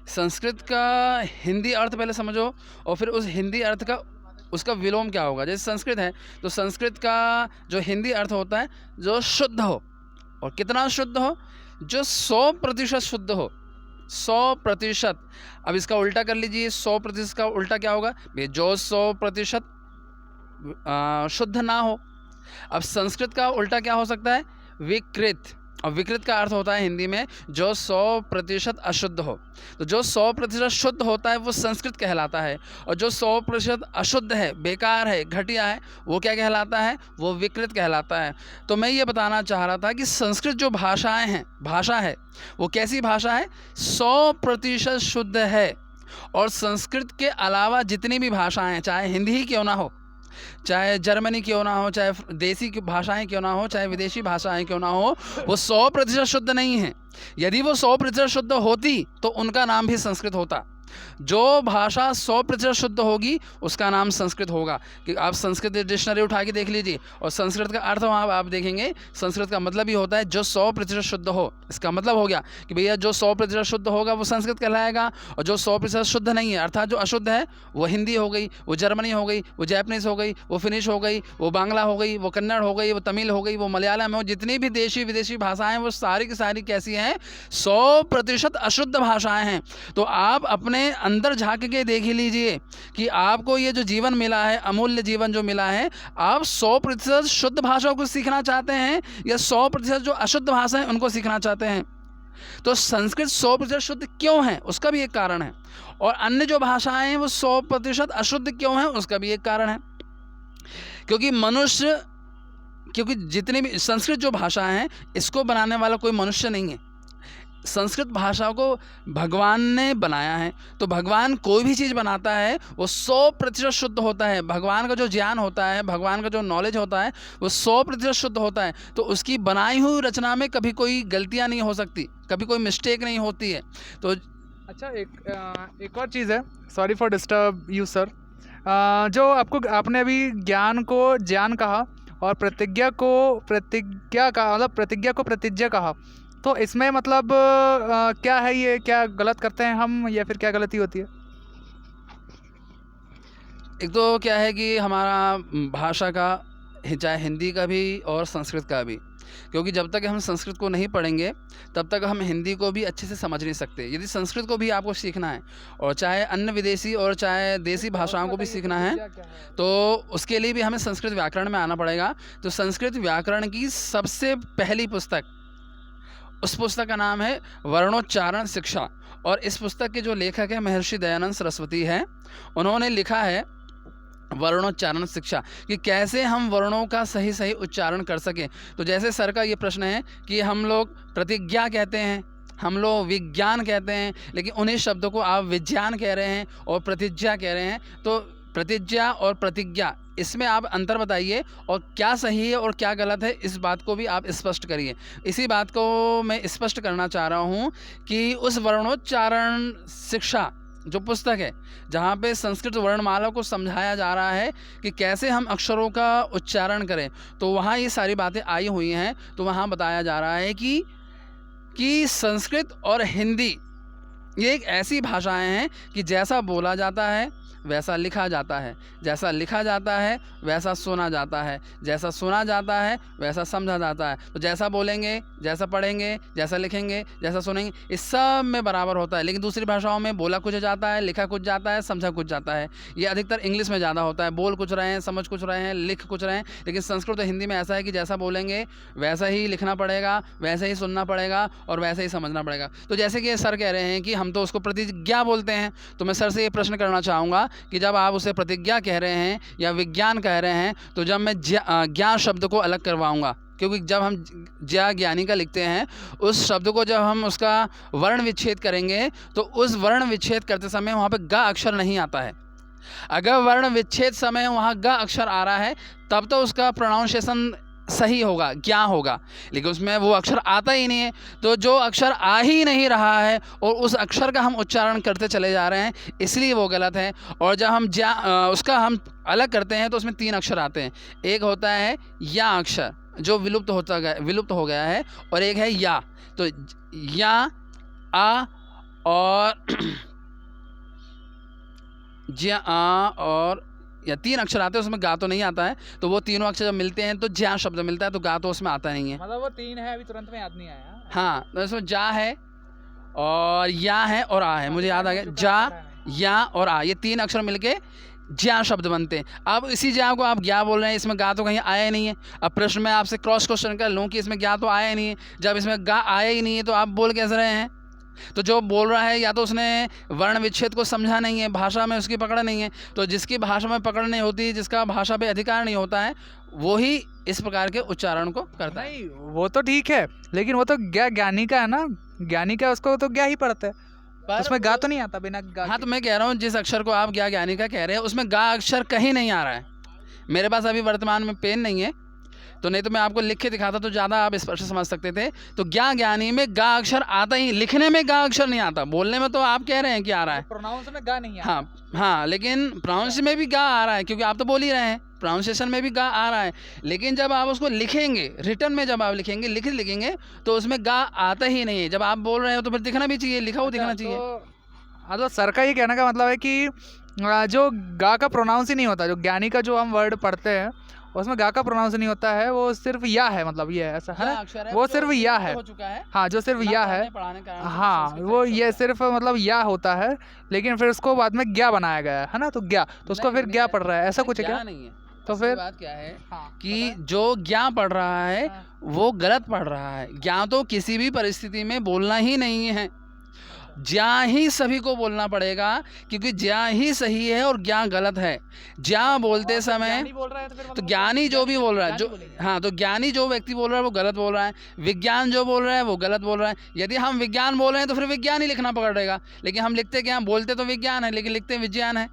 संस्कृत का हिंदी अर्थ पहले समझो और फिर उस हिंदी अर्थ का उसका विलोम क्या होगा। जैसे संस्कृत है तो संस्कृत का जो हिंदी अर्थ होता है जो शुद्ध हो। और कितना शुद्ध हो? जो 100% शुद्ध हो, 100%। अब इसका उल्टा कर लीजिए, 100% का उल्टा क्या होगा भाई? जो 100% शुद्ध ना हो। अब संस्कृत का उल्टा क्या हो सकता है? विकृत। और विकृत का अर्थ होता है हिंदी में जो 100% अशुद्ध हो। तो जो 100% शुद्ध होता है वो संस्कृत कहलाता है, और जो 100% अशुद्ध है, बेकार है, घटिया है, वो क्या कहलाता है? वो विकृत कहलाता है। तो मैं ये बताना चाह रहा था कि संस्कृत जो भाषाएं हैं, भाषा है वो कैसी भाषा है? 100% शुद्ध है। और संस्कृत के अलावा जितनी भी भाषाएं हैं, चाहे हिंदी ही क्यों ना हो, चाहे जर्मनी क्यों ना हो, चाहे देसी भाषाएं क्यों ना हो, चाहे विदेशी भाषाएं क्यों ना हो, वो 100% शुद्ध नहीं है। यदि वो 100% शुद्ध होती तो उनका नाम भी संस्कृत होता। जो भाषा 100% शुद्ध होगी उसका नाम संस्कृत होगा। कि आप संस्कृत डिक्शनरी उठा के देख लीजिए और संस्कृत का अर्थ वहाँ आप देखेंगे, संस्कृत का मतलब ही होता है जो 100% शुद्ध हो। इसका मतलब हो गया कि भैया जो 100% शुद्ध होगा वो संस्कृत कहलाएगा, और जो 100% शुद्ध नहीं है अर्थात जो अशुद्ध है वो हिंदी हो गई, वो जर्मनी हो गई, वो जैपनीज़ हो गई, वो फिनिश हो गई, वो बांग्ला हो गई, वो कन्नड़ हो गई, वो तमिल हो गई, वो मलयालम हो, जितनी भी देशी विदेशी भाषाएं वो सारी की सारी कैसी हैं? 100% अशुद्ध भाषाएं हैं। तो आप अपने अंदर झांक के देख ही लीजिए कि आपको ये जो जीवन मिला है, अमूल्य जीवन जो मिला है, आप 100% शुद्ध भाषाओं को सीखना चाहते हैं या 100% जो अशुद्ध भाषा है उनको सीखना चाहते हैं? तो संस्कृत 100% शुद्ध क्यों है उसका भी एक कारण है, और अन्य जो भाषाएं हैं वो 100% अशुद्ध क्यों हैं उसका भी एक कारण है। क्योंकि जितने भी संस्कृत जो भाषा हैं इसको बनाने वाला कोई मनुष्य नहीं है। संस्कृत भाषा को भगवान ने बनाया है। तो भगवान कोई भी चीज़ बनाता है वो 100% शुद्ध होता है। भगवान का जो ज्ञान होता है, भगवान का जो नॉलेज होता है वो 100% शुद्ध होता है। तो उसकी बनाई हुई रचना में कभी कोई गलतियाँ नहीं हो सकती, कभी कोई मिस्टेक नहीं होती है। तो अच्छा, एक और चीज़ है, sorry for disturb you sir. जो आपने अभी ज्ञान को ज्ञान कहा और प्रतिज्ञा को प्रतिज्ञा कहा, मतलब प्रतिज्ञा को प्रतिज्ञा कहा, तो इसमें मतलब क्या है? ये क्या गलत करते हैं हम या फिर क्या गलती होती है? एक तो क्या है कि हमारा भाषा का, चाहे हिंदी का भी और संस्कृत का भी, क्योंकि जब तक हम संस्कृत को नहीं पढ़ेंगे तब तक हम हिंदी को भी अच्छे से समझ नहीं सकते। यदि संस्कृत को भी आपको सीखना है और चाहे अन्य विदेशी और चाहे देसी भाषाओं को भी सीखना है तो उसके लिए भी हमें संस्कृत व्याकरण में आना पड़ेगा। तो संस्कृत व्याकरण की सबसे पहली पुस्तक, उस पुस्तक का नाम है वर्णोच्चारण शिक्षा, और इस पुस्तक के जो लेखक हैं महर्षि दयानंद सरस्वती हैं। उन्होंने लिखा है वर्णोच्चारण शिक्षा कि कैसे हम वर्णों का सही सही उच्चारण कर सकें। तो जैसे सर का ये प्रश्न है कि हम लोग प्रतिज्ञा कहते हैं, हम लोग विज्ञान कहते हैं, लेकिन उन्हीं शब्दों को आप विज्ञान कह रहे हैं और प्रतिज्ञा कह रहे हैं। तो प्रतिज्ञा और प्रतिज्ञा, इसमें आप अंतर बताइए और क्या सही है और क्या गलत है, इस बात को भी आप स्पष्ट करिए। इसी बात को मैं स्पष्ट करना चाह रहा हूँ कि उस वर्णोच्चारण शिक्षा जो पुस्तक है जहाँ पे संस्कृत वर्णमाला को समझाया जा रहा है कि कैसे हम अक्षरों का उच्चारण करें, तो वहाँ ये सारी बातें आई हुई हैं। तो वहाँ बताया जा रहा है कि संस्कृत और हिंदी ये एक ऐसी भाषाएं हैं कि जैसा बोला जाता है वैसा लिखा जाता है, जैसा लिखा जाता है वैसा सुना जाता है, जैसा सुना जाता है वैसा समझा जाता है। तो जैसा बोलेंगे, जैसा पढ़ेंगे, जैसा लिखेंगे, जैसा सुनेंगे, इस सब में बराबर होता है। लेकिन दूसरी भाषाओं में बोला कुछ जाता है, लिखा कुछ जाता है, समझा कुछ जाता है। ये अधिकतर इंग्लिश में ज़्यादा होता है, बोल कुछ रहे हैं, समझ कुछ रहे हैं, लिख कुछ रहे हैं। लेकिन संस्कृत और हिंदी में ऐसा है कि जैसा बोलेंगे वैसा ही लिखना पड़ेगा, वैसे ही सुनना पड़ेगा और वैसे ही समझना पड़ेगा। तो जैसे कि सर कह रहे हैं कि हम तो उसको प्रतिज्ञा बोलते हैं, तो मैं सर से ये प्रश्न करना चाहूँगा कि जब आप उसे प्रतिज्ञा कह रहे हैं या विज्ञान कह रहे हैं तो जब मैं ज्ञान शब्द को अलग करवाऊंगा, क्योंकि जब हम ज्ञानी का लिखते हैं उस शब्द को जब हम उसका वर्ण विच्छेद करेंगे तो उस वर्ण विच्छेद करते समय वहाँ पे ग अक्षर नहीं आता है। अगर वर्ण विच्छेद समय वहाँ ग अक्षर आ रहा है तब तो उसका प्रोनाउंसिएशन सही होगा, ज्ञा होगा, लेकिन उसमें वो अक्षर आता ही नहीं है। तो जो अक्षर आ ही नहीं रहा है और उस अक्षर का हम उच्चारण करते चले जा रहे हैं, इसलिए वो गलत है। और जब हम उसका हम अलग करते हैं तो उसमें 3 अक्षर आते हैं। एक होता है या अक्षर जो विलुप्त हो गया है, और एक है या। तो या, आ और ज्या और या 3 अक्षर आते हैं, उसमें गा तो नहीं आता है, तो वो तीनों अक्षर जब मिलते हैं तो ज्या शब्द मिलता है, तो गा तो उसमें आता नहीं है। मतलब वो 3 है, अभी तुरंत में याद नहीं आया। हाँ, तो इसमें जा है और या है और आ है, मुझे याद आ गया, जा या और आ, ये 3 अक्षर मिलके ज्या शब्द बनते हैं। अब इसी ज्या को आप ज्ञा बोल रहे हैं, इसमें गा तो कहीं आया ही नहीं है। अब प्रश्न में आपसे क्रॉस क्वेश्चन कर लूँ कि इसमें ज्ञा तो आया ही नहीं है, जब इसमें गा आया ही नहीं है तो आप बोल कैसे रहे हैं? तो जो बोल रहा है या तो उसने वर्ण विच्छेद को समझा नहीं है, भाषा में उसकी पकड़ नहीं है, तो जिसकी भाषा में पकड़ नहीं होती, जिसका भाषा पे अधिकार नहीं होता है, वो ही इस प्रकार के उच्चारण को करता है। नहीं, वो तो ठीक है, लेकिन वो तो ज्ञानी का है ना, ज्ञानी का, उसको तो ज्ञा ही पढ़ता है, तो उसमें गा तो नहीं आता बिना गा हाँ, के। तो मैं कह रहा हूँ जिस अक्षर को आप ज्ञानी का कह रहे हैं उसमें गा अक्षर कहीं नहीं आ रहा है। मेरे पास अभी वर्तमान में पेन नहीं है, तो नहीं तो मैं आपको लिख के दिखाता तो ज़्यादा आप स्पष्ट समझ सकते थे। तो ज्ञानी में गा अक्षर आता ही, लिखने में गा अक्षर नहीं आता, बोलने में तो आप कह रहे हैं कि आ रहा है। प्रोनाउंस में गा नहीं आता। हाँ हाँ, लेकिन प्रोनाउंस में भी गा आ रहा है, क्योंकि आप तो बोल ही रहे हैं, प्रोनाउंसिएशन में भी गा आ रहा है। लेकिन जब आप उसको लिखेंगे, रिटर्न में जब आप लिखेंगे, लिखेंगे तो उसमें गा आता ही नहीं है। जब आप बोल रहे हो तो फिर दिखना भी चाहिए, लिखा हुआ दिखना चाहिए। हाँ, तो सर का ये कहने का मतलब है कि जो गा का प्रोनाउंस ही नहीं होता, जो ज्ञानी का जो हम वर्ड पढ़ते हैं उसमें गा का प्रोनाउंस नहीं होता है, वो सिर्फ या है, मतलब ये है, ऐसा है ना, वो सिर्फ या है। हाँ, जो सिर्फ या है, हाँ, वो ये सिर्फ मतलब या होता है, लेकिन फिर उसको बाद में ज्ञा बनाया गया है ना, तो ज्ञा, तो उसको फिर ज्ञा पढ़ रहा है, ऐसा कुछ है क्या? नहीं है। तो फिर बात क्या है हाँ, कि जो ज्ञा पढ़ रहा है हाँ। वो गलत पढ़ रहा है। ज्ञा तो किसी भी परिस्थिति में बोलना ही नहीं है, ज्या ही सभी को बोलना पड़ेगा, क्योंकि ज्या ही सही है और ज्ञा गलत है। ज्या बोलते समय तो ज्ञानी जो भी बोल रहा है, जो हाँ, तो ज्ञानी जो व्यक्ति बोल रहा है वो गलत बोल रहा है, विज्ञान जो बोल रहा है वो गलत बोल रहा है। यदि हम विज्ञान बोल रहे हैं तो फिर विज्ञान ही लिखना पड़ेगा, लेकिन हम लिखते क्या, बोलते तो विज्ञान है लेकिन लिखते विज्ञान है,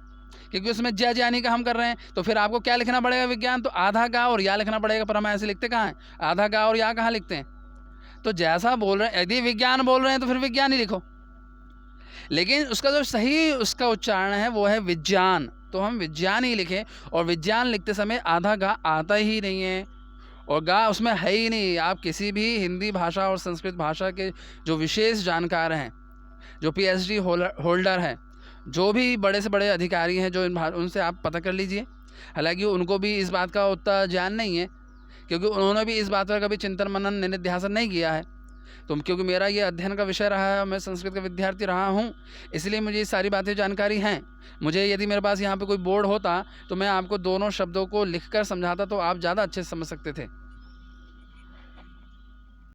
क्योंकि उसमें ज्या ज्ञानी का हम कर रहे हैं। तो फिर आपको क्या लिखना पड़ेगा? विज्ञान। तो आधा गा और या लिखना पड़ेगा, पर हम ऐसे लिखते कहाँ हैं? आधा गा और या कहाँ लिखते हैं? तो जैसा बोल रहे हैं, यदि विज्ञान बोल रहे हैं तो फिर विज्ञान ही लिखो, लेकिन उसका जो सही उसका उच्चारण है वो है विज्ञान, तो हम विज्ञान ही लिखें। और विज्ञान लिखते समय आधा गा आता ही नहीं है और गा उसमें है ही नहीं। आप किसी भी हिंदी भाषा और संस्कृत भाषा के जो विशेष जानकार हैं, जो PhD होल्डर हैं, जो भी बड़े से बड़े अधिकारी हैं, जो उनसे आप पता कर लीजिए। हालांकि उनको भी इस बात का उतना ज्ञान नहीं है, क्योंकि उन्होंने भी इस बात पर कभी चिंतन मनन निधिध्यासन नहीं किया है। तो क्योंकि मेरा ये अध्ययन का विषय रहा है, मैं संस्कृत का विद्यार्थी रहा हूँ, इसलिए मुझे ये सारी बातें जानकारी हैं। मुझे यदि मेरे पास यहाँ पे कोई बोर्ड होता तो मैं आपको दोनों शब्दों को लिखकर समझाता तो आप ज़्यादा अच्छे से समझ सकते थे।